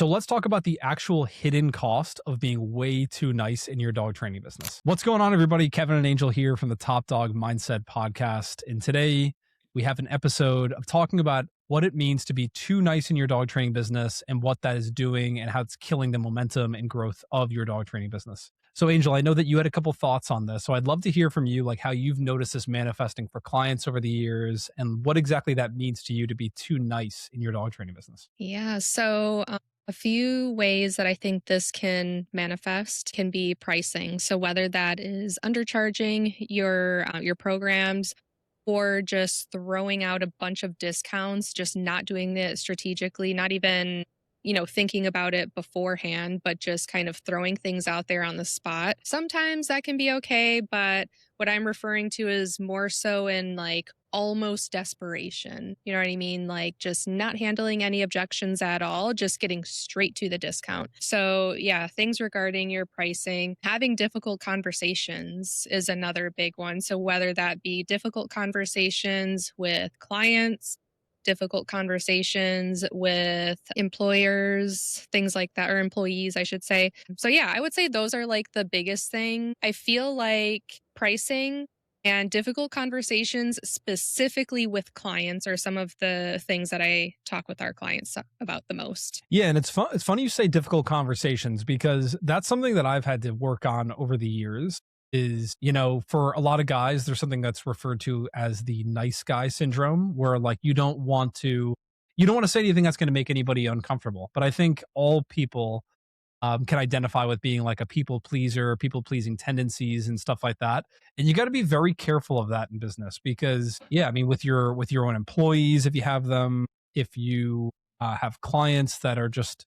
So let's talk about the actual hidden cost of being way too nice in your dog training business. What's going on, everybody? Kevin and Angel here from the Top Dog Mindset Podcast. And today we have an episode of talking about what it means to be too nice in your dog training business and what that is doing and how it's killing the momentum and growth of your dog training business. So Angel, I know that you had a couple thoughts on this. So I'd love to hear from you, like how you've noticed this manifesting for clients over the years and what exactly that means to you to be too nice in your dog training business. A few ways that I think this can manifest can be pricing. So whether that is undercharging your programs or just throwing out a bunch of discounts, just not doing it strategically, not even thinking about it beforehand, but just kind of throwing things out there on the spot. Sometimes that can be okay, but what I'm referring to is more so in like almost desperation. You know what I mean? Like just not handling any objections at all, just getting straight to the discount. So, yeah, things regarding your pricing, having difficult conversations is another big one. So, whether that be difficult conversations with clients, difficult conversations with employers, things like that, or employees, I should say. So, yeah, I would say those are like the biggest thing. I feel like pricing and difficult conversations, specifically with clients, are some of the things that I talk with our clients about the most. Yeah, and it's fun. It's funny you say difficult conversations because that's something that I've had to work on over the years. Is, for a lot of guys, there's something that's referred to as the nice guy syndrome, where like you don't want to say anything that's going to make anybody uncomfortable. But I think all people can identify with being like a people pleaser, people pleasing tendencies and stuff like that. And you got to be very careful of that in business because, yeah, I mean, with your own employees, if you have them, if you have clients that are just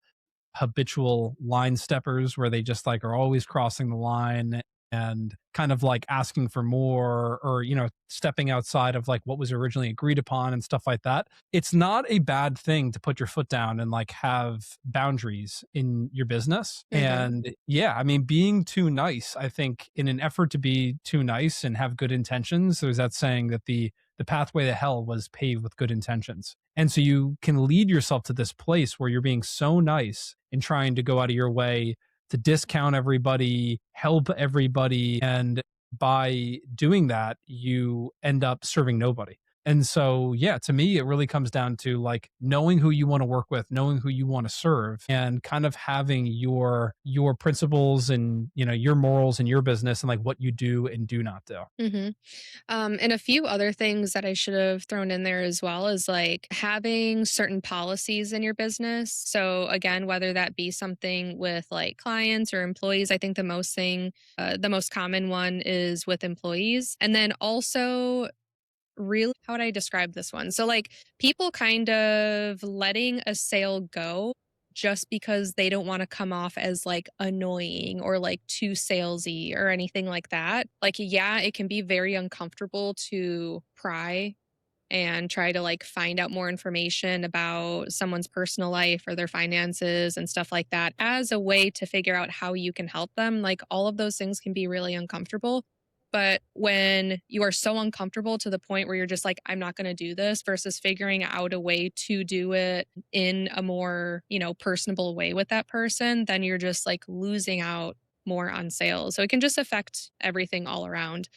habitual line steppers where they just like are always crossing the line and kind of like asking for more or stepping outside of like what was originally agreed upon and stuff like that. It's not a bad thing to put your foot down and like have boundaries in your business. Hmm. And yeah, I mean, being too nice, I think in an effort to be too nice and have good intentions, there's that saying that the pathway to hell was paved with good intentions. And so you can lead yourself to this place where you're being so nice and trying to go out of your way to discount everybody, help everybody. And by doing that, you end up serving nobody. And so, yeah, to me, it really comes down to like knowing who you want to work with, knowing who you want to serve, and kind of having your principles and your morals in your business and like what you do and do not do. hmm and a few other things that I should have thrown in there as well is like having certain policies in your business. So again, whether that be something with like clients or employees, I think the most common one is with employees. And then also, really, how would I describe this one? So, like, people kind of letting a sale go just because they don't want to come off as like annoying or like too salesy or anything like that. Like, yeah, it can be very uncomfortable to pry and try to like find out more information about someone's personal life or their finances and stuff like that as a way to figure out how you can help them. Like, all of those things can be really uncomfortable. But when you are so uncomfortable to the point where you're just like, I'm not going to do this versus figuring out a way to do it in a more, personable way with that person, then you're just like losing out more on sales. So it can just affect everything all around.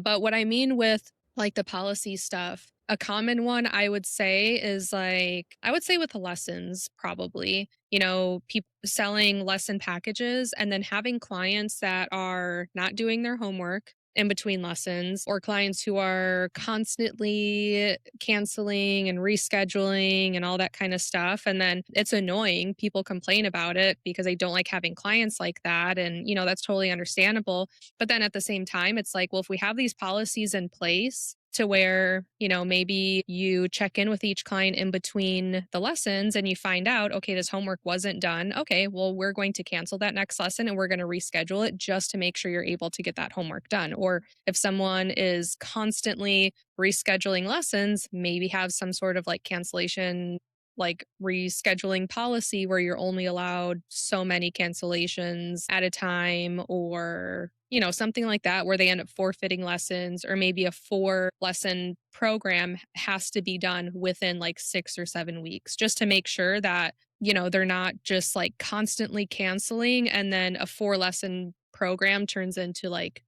But what I mean with like the policy stuff, a common one I would say is like, I would say with the lessons, probably, people selling lesson packages and then having clients that are not doing their homework in between lessons or clients who are constantly canceling and rescheduling and all that kind of stuff. And then it's annoying. People complain about it because they don't like having clients like that. And, that's totally understandable. But then at the same time, it's like, well, if we have these policies in place to where, maybe you check in with each client in between the lessons and you find out, okay, this homework wasn't done. Okay, well, we're going to cancel that next lesson and we're going to reschedule it just to make sure you're able to get that homework done. Or if someone is constantly rescheduling lessons, maybe have some sort of like cancellation, like rescheduling policy where you're only allowed so many cancellations at a time or something like that where they end up forfeiting lessons or maybe a 4 lesson program has to be done within like 6 or 7 weeks just to make sure that they're not just like constantly canceling and then a 4 lesson program turns into like,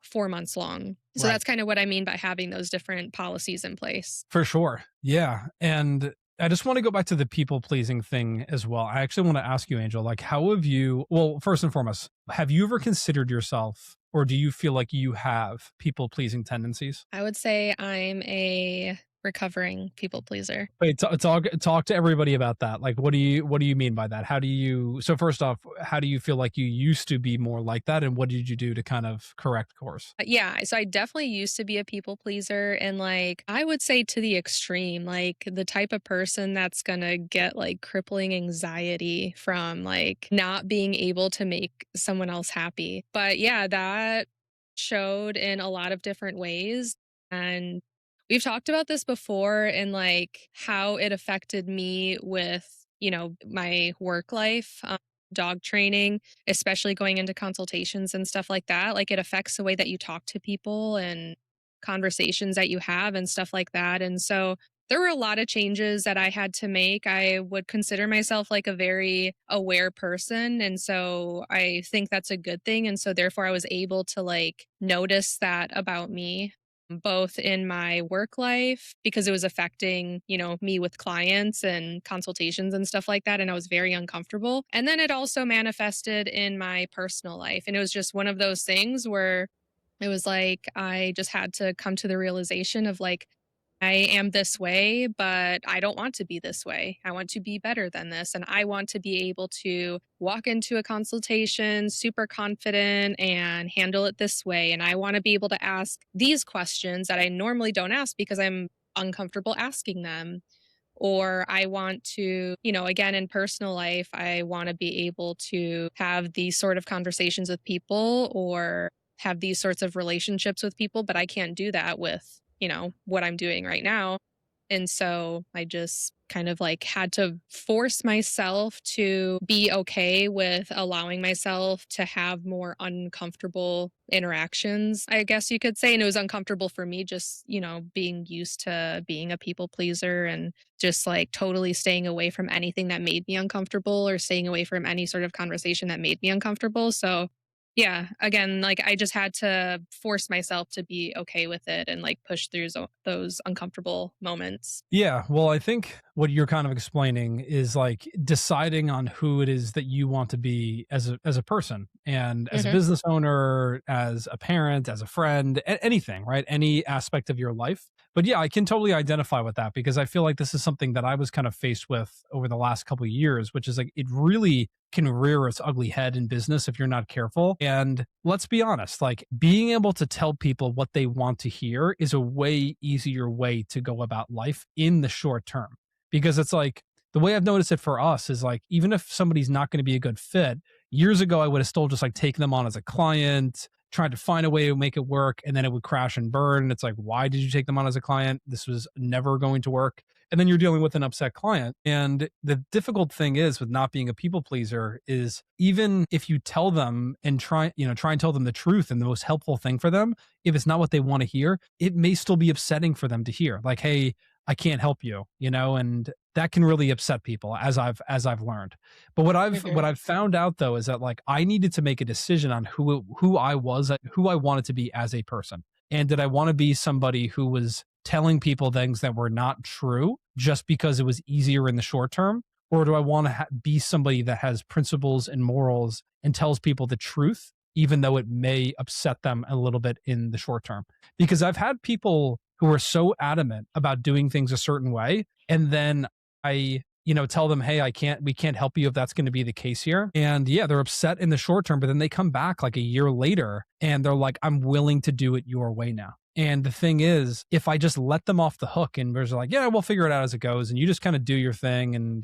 4 months long. So Right. that's kind of what I mean by having those different policies in place. For sure. Yeah. And I just want to go back to the people pleasing thing as well. I actually want to ask you, Angel, like, how have you, well, first and foremost, have you ever considered yourself or do you feel like you have people pleasing tendencies? I would say I'm a recovering people pleaser. Wait, talk to everybody about that. Like, what do you mean by that? How do you? So first off, how do you feel like you used to be more like that, and what did you do to kind of correct course? Yeah, so I definitely used to be a people pleaser and like I would say to the extreme, like the type of person that's going to get like crippling anxiety from like not being able to make someone else happy. But yeah, that showed in a lot of different ways and we've talked about this before and like how it affected me with, my work life, dog training, especially going into consultations and stuff like that. Like it affects the way that you talk to people and conversations that you have and stuff like that. And so there were a lot of changes that I had to make. I would consider myself like a very aware person. And so I think that's a good thing. And so therefore I was able to like notice that about me both in my work life because it was affecting, me with clients and consultations and stuff like that. And I was very uncomfortable. And then it also manifested in my personal life. And it was just one of those things where it was like I just had to come to the realization of like, I am this way, but I don't want to be this way. I want to be better than this. And I want to be able to walk into a consultation super confident and handle it this way. And I want to be able to ask these questions that I normally don't ask because I'm uncomfortable asking them. Or I want to, again, in personal life, I want to be able to have these sort of conversations with people or have these sorts of relationships with people, but I can't do that with, what I'm doing right now. And so I just kind of like had to force myself to be okay with allowing myself to have more uncomfortable interactions, I guess you could say. And it was uncomfortable for me just, being used to being a people pleaser and just like totally staying away from anything that made me uncomfortable or staying away from any sort of conversation that made me uncomfortable. So yeah, again, like I just had to force myself to be okay with it and like push through those uncomfortable moments. Yeah, well, I think what you're kind of explaining is like deciding on who it is that you want to be as a person and as a Mhm. business owner, as a parent, as a friend, anything, right? Any aspect of your life. But yeah, I can totally identify with that because I feel like this is something that I was kind of faced with over the last couple of years, which is like it really can rear its ugly head in business if you're not careful. And let's be honest, like being able to tell people what they want to hear is a way easier way to go about life in the short term. Because it's like the way I've noticed it for us is like, even if somebody's not going to be a good fit, years ago, I would have still just like taken them on as a client, tried to find a way to make it work, and then it would crash and burn. And it's like, why did you take them on as a client? This was never going to work. And then you're dealing with an upset client. And the difficult thing is with not being a people pleaser is even if you tell them and try and tell them the truth and the most helpful thing for them, if it's not what they want to hear, it may still be upsetting for them to hear. Like, hey, I can't help you, and that can really upset people as I've learned. But what Mhm. I've found out though is that like I needed to make a decision on who I was, who I wanted to be as a person. And did I want to be somebody who was telling people things that were not true just because it was easier in the short term? Or do I want to be somebody that has principles and morals and tells people the truth, even though it may upset them a little bit in the short term? Because I've had people who are so adamant about doing things a certain way, and then I, tell them, "Hey, we can't help you if that's going to be the case here." And yeah, they're upset in the short term, but then they come back like a year later and they're like, "I'm willing to do it your way now." And the thing is, if I just let them off the hook and we're just like, yeah, we'll figure it out as it goes, and you just kind of do your thing, and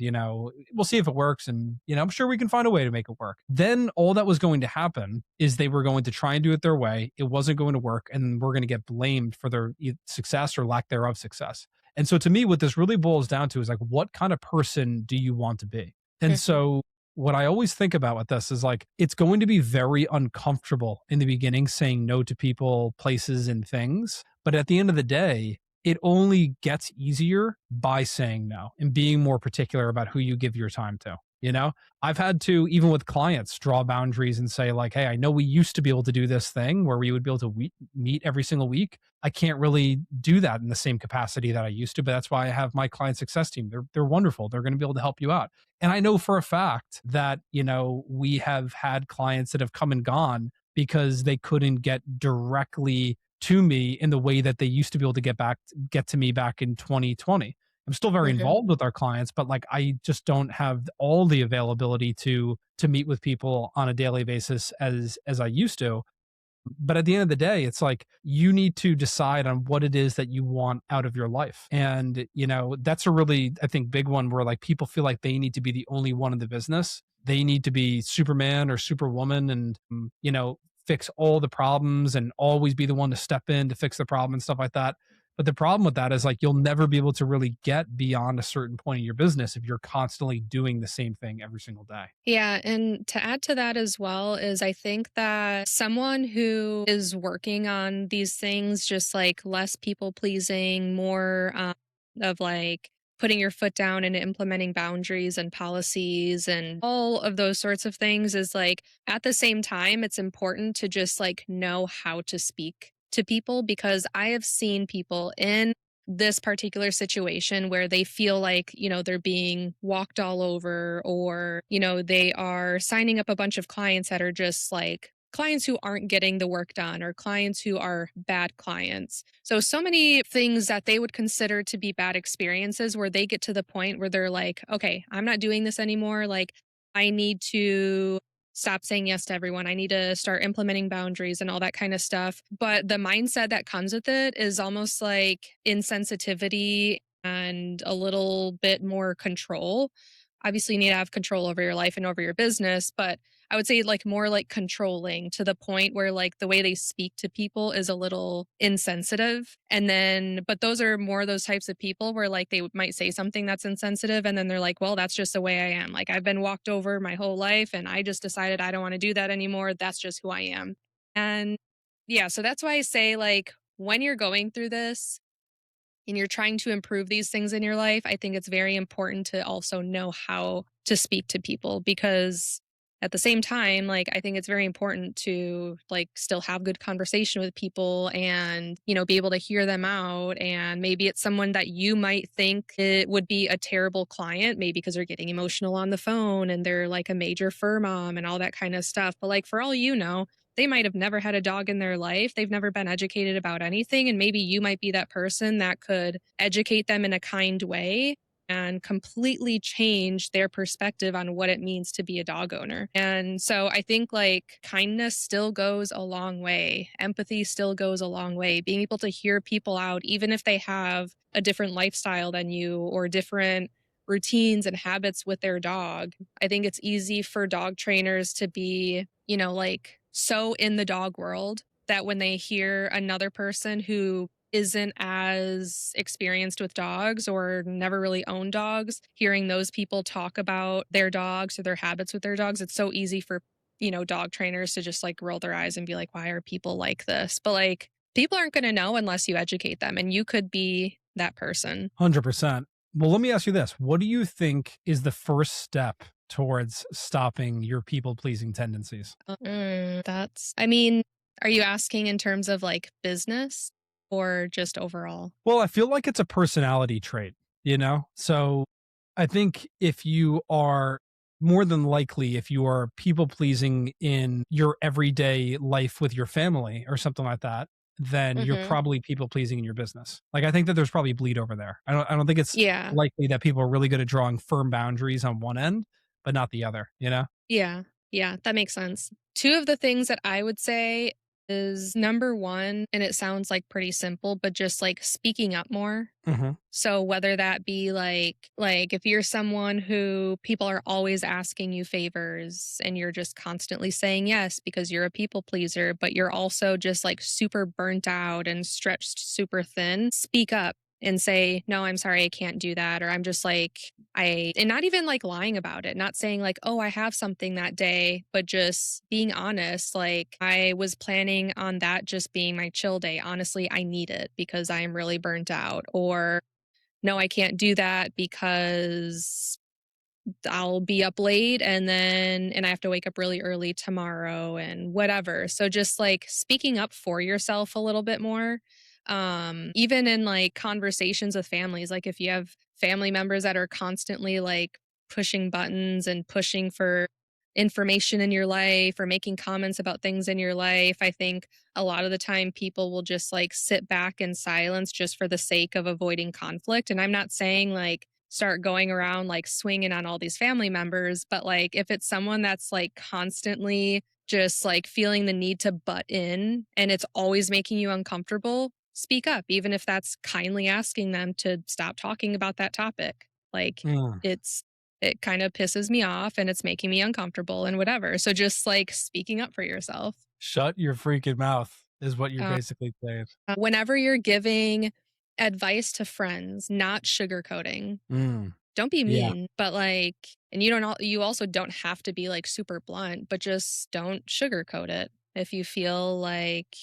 we'll see if it works, and I'm sure we can find a way to make it work. Then all that was going to happen is they were going to try and do it their way. It wasn't going to work, and we're going to get blamed for their success or lack thereof success. And so to me, what this really boils down to is like, what kind of person do you want to be? And Mhm. so what I always think about with this is like, it's going to be very uncomfortable in the beginning saying no to people, places, and things. But at the end of the day, it only gets easier by saying no and being more particular about who you give your time to. You know, I've had to, even with clients, draw boundaries and say, like, hey, I know we used to be able to do this thing where we would be able to meet every single week. I can't really do that in the same capacity that I used to, but that's why I have my client success team. They're wonderful. They're going to be able to help you out. And I know for a fact that, we have had clients that have come and gone because they couldn't get directly to me in the way that they used to be able to get to me back in 2020. I'm still very Mhm. involved with our clients, but like I just don't have all the availability to meet with people on a daily basis as I used to. But at the end of the day, it's like you need to decide on what it is that you want out of your life. And, that's a really, I think, big one where like people feel like they need to be the only one in the business. They need to be Superman or Superwoman and, fix all the problems and always be the one to step in to fix the problem and stuff like that. But the problem with that is like you'll never be able to really get beyond a certain point in your business if you're constantly doing the same thing every single day. Yeah, and to add to that as well is I think that someone who is working on these things, just like less people pleasing, more of like putting your foot down and implementing boundaries and policies and all of those sorts of things, is like at the same time, it's important to just like know how to speak to people, because I have seen people in this particular situation where they feel like, they're being walked all over, or, they are signing up a bunch of clients that are just like clients who aren't getting the work done, or clients who are bad clients. So many things that they would consider to be bad experiences, where they get to the point where they're like, okay, I'm not doing this anymore. Like, I need to stop saying yes to everyone. I need to start implementing boundaries and all that kind of stuff. But the mindset that comes with it is almost like insensitivity and a little bit more control. Obviously, you need to have control over your life and over your business, but I would say like more like controlling, to the point where like the way they speak to people is a little insensitive. And then, but those are more those types of people where like they might say something that's insensitive, and then they're like, well, that's just the way I am. Like, I've been walked over my whole life and I just decided I don't want to do that anymore. That's just who I am. And yeah, so that's why I say, like, when you're going through this, and you're trying to improve these things in your life, I think it's very important to also know how to speak to people, because at the same time, like, I think it's very important to like still have good conversation with people and, be able to hear them out. And maybe it's someone that you might think it would be a terrible client, maybe because they're getting emotional on the phone and they're like a major fur mom and all that kind of stuff. But like, for all you know, they might have never had a dog in their life. They've never been educated about anything. And maybe you might be that person that could educate them in a kind way and completely change their perspective on what it means to be a dog owner. And so I think like kindness still goes a long way. Empathy still goes a long way. Being able to hear people out, even if they have a different lifestyle than you or different routines and habits with their dog. I think it's easy for dog trainers to be, like so in the dog world that when they hear another person who isn't as experienced with dogs or never really owned dogs, hearing those people talk about their dogs or their habits with their dogs, it's so easy for, dog trainers to just like roll their eyes and be like, why are people like this? But like, people aren't going to know unless you educate them. And you could be that person. 100%. Well, let me ask you this. What do you think is the first step towards stopping your people pleasing tendencies? I mean, are you asking in terms of like business or just overall? Well, I feel like it's a personality trait, you know? So I think if you are more than likely, if you are people pleasing in your everyday life with your family or something like that, then you're Mhm. probably people pleasing in your business. Like I think that there's probably bleed over there. I don't think it's Yeah. likely that people are really good at drawing firm boundaries on one end, but not the other, you know? Yeah. Yeah, that makes sense. Two of the things that I would say is number 1, and it sounds like pretty simple, but just like speaking up more. Mhm. So whether that be like if you're someone who people are always asking you favors and you're just constantly saying yes because you're a people pleaser, but you're also just like super burnt out and stretched super thin, speak up. and say, "No, I'm sorry, I can't do that," or I'm just like, and not even like lying about it, not saying like, "Oh, I have something that day," but just being honest, like, "I was planning on that just being my chill day. Honestly, I need it because I am really burnt out," or, "No, I can't do that because I'll be up late and I have to wake up really early tomorrow," and whatever. So just like speaking up for yourself a little bit more. Even in like conversations with families, like if you have family members that are constantly like pushing buttons and pushing for information in your life or making comments about things in your life, I think a lot of the time people will just like sit back in silence just for the sake of avoiding conflict. And I'm not saying like start going around like swinging on all these family members, but like if it's someone that's like constantly just like feeling the need to butt in and it's always making you uncomfortable, speak up, even if that's kindly asking them to stop talking about that topic. Like Mm. it's, it kind of pisses me off and it's making me uncomfortable and whatever. So just like speaking up for yourself. Shut your freaking mouth is what you're Um, basically saying. Whenever you're giving advice to friends, not sugarcoating. Mm. Don't be Yeah. mean, but like, and you don't you also don't have to be like super blunt, but just don't sugarcoat it. If you feel like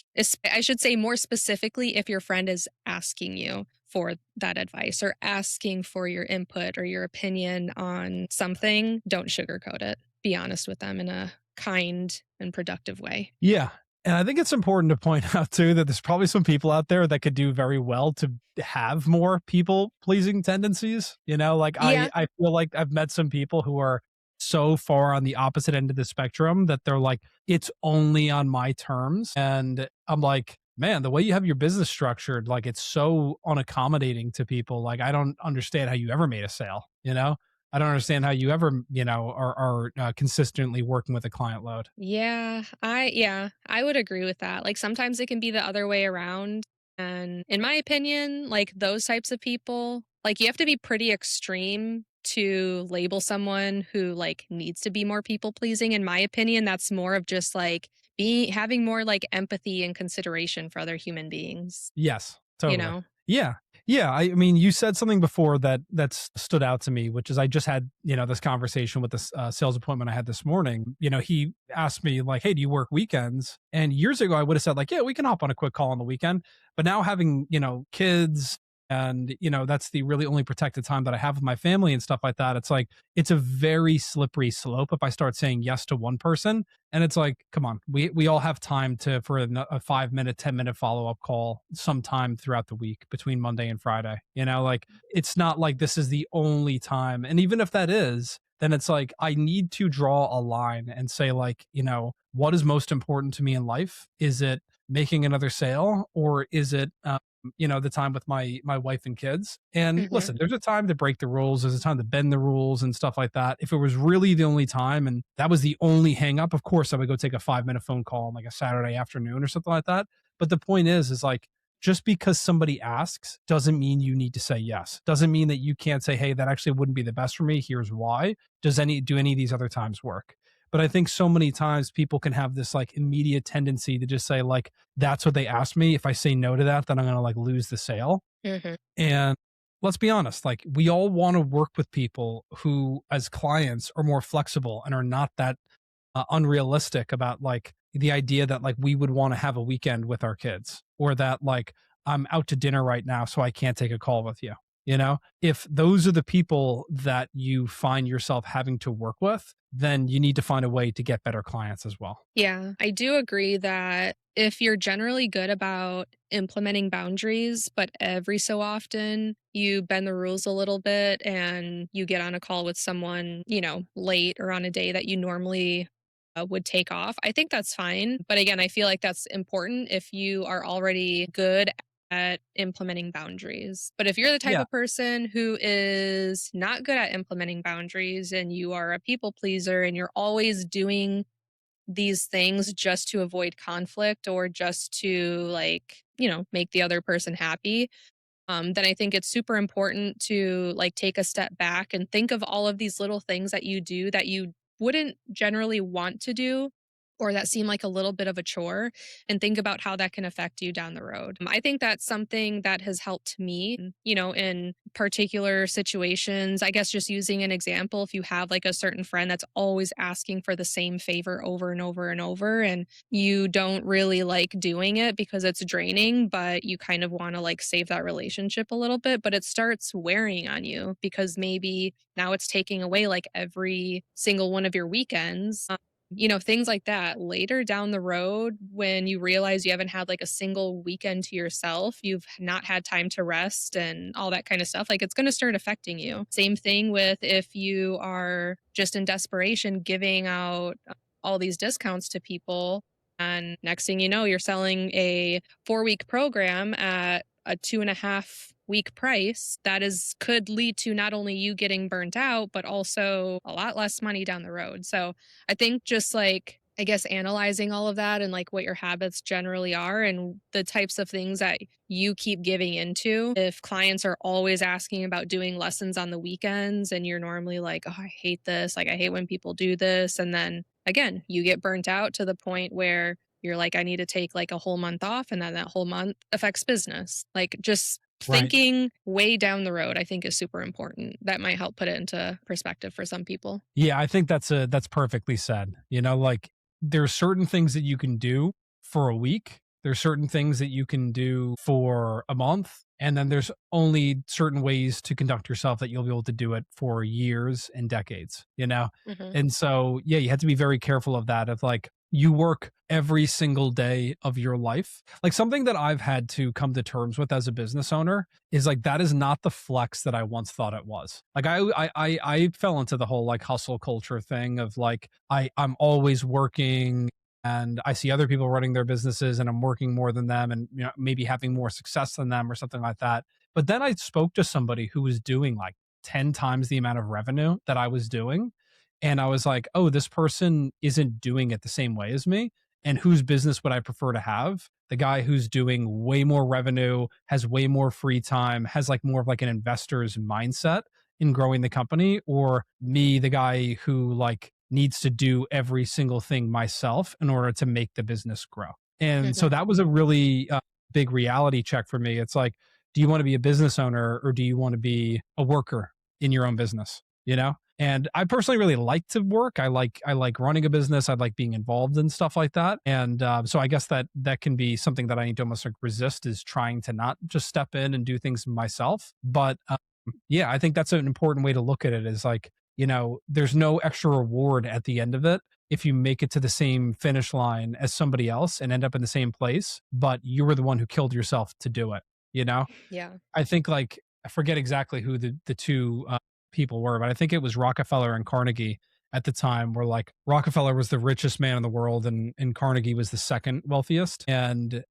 I should say more specifically if your friend is asking you for that advice or asking for your input or your opinion on something, don't sugarcoat it. Be honest with them in a kind and productive way. Yeah. And I think it's important to point out too that there's probably some people out there that could do very well to have more people pleasing tendencies. You know, like Yeah. I feel like I've met some people who are so far on the opposite end of the spectrum that they're like, it's only on my terms. And I'm like, man, the way you have your business structured, like it's so unaccommodating to people. Like, I don't understand how you ever made a sale, you know? I don't understand how you ever, are consistently working with a client load. Yeah, I would agree with that. Like sometimes it can be the other way around. And in my opinion, like those types of people, like you have to be pretty extreme to label someone who like needs to be more people pleasing. In my opinion, that's more of just like being having more like empathy and consideration for other human beings, Yes, you totally. know? Yeah. Yeah, I mean, you said something before that stood out to me, which is I just had, this conversation with this, sales appointment I had this morning. He asked me like, "Hey, do you work weekends?" And years ago, I would have said like, "Yeah, we can hop on a quick call on the weekend." But now having, kids and, that's the really only protected time that I have with my family and stuff like that, it's like, it's a very slippery slope if I start saying yes to one person and it's like, come on, we all have time to for a 5 minute, 10 minute follow up call sometime throughout the week between Monday and Friday. Like it's not like this is the only time. And even if that is, then it's like I need to draw a line and say like, what is most important to me in life? Is it making another sale or is it the time with my wife and kids. And Hmm. listen, there's a time to break the rules, there's a time to bend the rules and stuff like that. If it was really the only time and that was the only hang up, of course I would go take a 5 minute phone call on like a Saturday afternoon or something like that. But the point is like just because somebody asks doesn't mean you need to say yes. Doesn't mean that you can't say, hey, that actually wouldn't be the best for me. Here's why. Do any of these other times work? But I think so many times people can have this like immediate tendency to just say, like, that's what they asked me. If I say no to that, then I'm going to like lose the sale. Hmm. And let's be honest, like we all want to work with people who, as clients, are more flexible and are not that unrealistic about like the idea that like we would want to have a weekend with our kids or that like I'm out to dinner right now, so I can't take a call with you. If those are the people that you find yourself having to work with, then you need to find a way to get better clients as well. Yeah, I do agree that if you're generally good about implementing boundaries, but every so often you bend the rules a little bit and you get on a call with someone, late or on a day that you normally would take off, I think that's fine. But again, I feel like that's important if you are already good at implementing boundaries. But if you're the type Yeah. of person who is not good at implementing boundaries and you are a people pleaser and you're always doing these things just to avoid conflict or just to like, make the other person happy, then I think it's super important to like take a step back and think of all of these little things that you do that you wouldn't generally want to do. or that seem like a little bit of a chore, and think about how that can affect you down the road. I think that's something that has helped me, in particular situations. I guess just using an example, if you have like a certain friend that's always asking for the same favor over and over and over, and you don't really like doing it because it's draining, but you kind of want to like save that relationship a little bit, but it starts wearing on you because maybe now it's taking away like every single one of your weekends. Things like that later down the road when you realize you haven't had like a single weekend to yourself, you've not had time to rest and all that kind of stuff, like it's going to start affecting you. Same thing with if you are just in desperation giving out all these discounts to people. And next thing you know, you're selling a 4-week program at a 2.5-week price that is could lead to not only you getting burnt out, but also a lot less money down the road. So I think just like, I guess, analyzing all of that and like what your habits generally are and the types of things that you keep giving into. If clients are always asking about doing lessons on the weekends and you're normally like, oh, I hate this. Like, I hate when people do this. And then again, you get burnt out to the point where you're like, I need to take like a whole month off. And then that whole month affects business. Like, just Right. thinking way down the road, I think is super important. That might help put it into perspective for some people. Yeah, I think that's perfectly said. Like there's certain things that you can do for a week. There's certain things that you can do for a month. And then there's only certain ways to conduct yourself that you'll be able to do it for years and decades. Hmm. And so, yeah, you have to be very careful of that. Of like, you work every single day of your life. Like something that I've had to come to terms with as a business owner is like that is not the flex that I once thought it was. Like I fell into the whole like hustle culture thing of like I'm always working and I see other people running their businesses and I'm working more than them and maybe having more success than them or something like that. But then I spoke to somebody who was doing like 10 times the amount of revenue that I was doing and I was like, "Oh, this person isn't doing it the same way as me." And whose business would I prefer to have? The guy who's doing way more revenue, has way more free time, has like more of like an investor's mindset in growing the company, or me, the guy who like needs to do every single thing myself in order to make the business grow. And so Hmm. that was a really big reality check for me. It's like, do you want to be a business owner or do you want to be a worker in your own business? And I personally really like to work. I like running a business. I like being involved in stuff like that. And so I guess that can be something that I need to almost like resist is trying to not just step in and do things myself. But yeah, I think that's an important way to look at it. Is like there's no extra reward at the end of it if you make it to the same finish line as somebody else and end up in the same place, but you were the one who killed yourself to do it. You know. Yeah. I think like I forget exactly who the two people were, but I think it was Rockefeller and Carnegie at the time. Where like Rockefeller was the richest man in the world, and Carnegie was the second wealthiest. And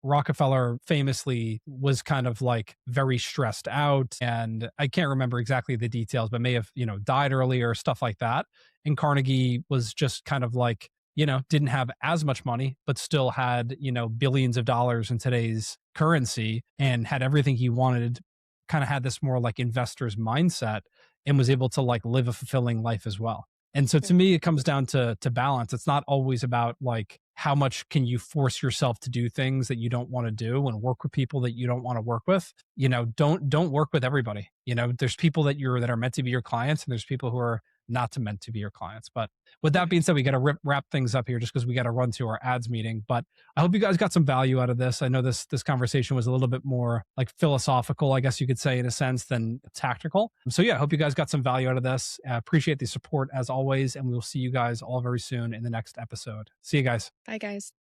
Rockefeller famously was kind of like very stressed out, and I can't remember exactly the details, but may have died early or stuff like that. And Carnegie was just kind of like didn't have as much money, but still had, billions of dollars in today's currency and had everything he wanted, kind of had this more like investor's mindset and was able to like live a fulfilling life as well. And so to Mhm. me, it comes down to balance. It's not always about like how much can you force yourself to do things that you don't want to do and work with people that you don't want to work with. Don't work with everybody. There's people that are meant to be your clients and there's people who are not meant to be your clients. But with that being Mhm. said, we got to wrap things up here just because we got to run to our ads meeting. But I hope you guys got some value out of this. I know this conversation was a little bit more like philosophical, I guess you could say, in a sense, than tactical. So yeah, I hope you guys got some value out of this. Appreciate the support as always, and we will see you guys all very soon in the next episode. See you guys. Bye, guys.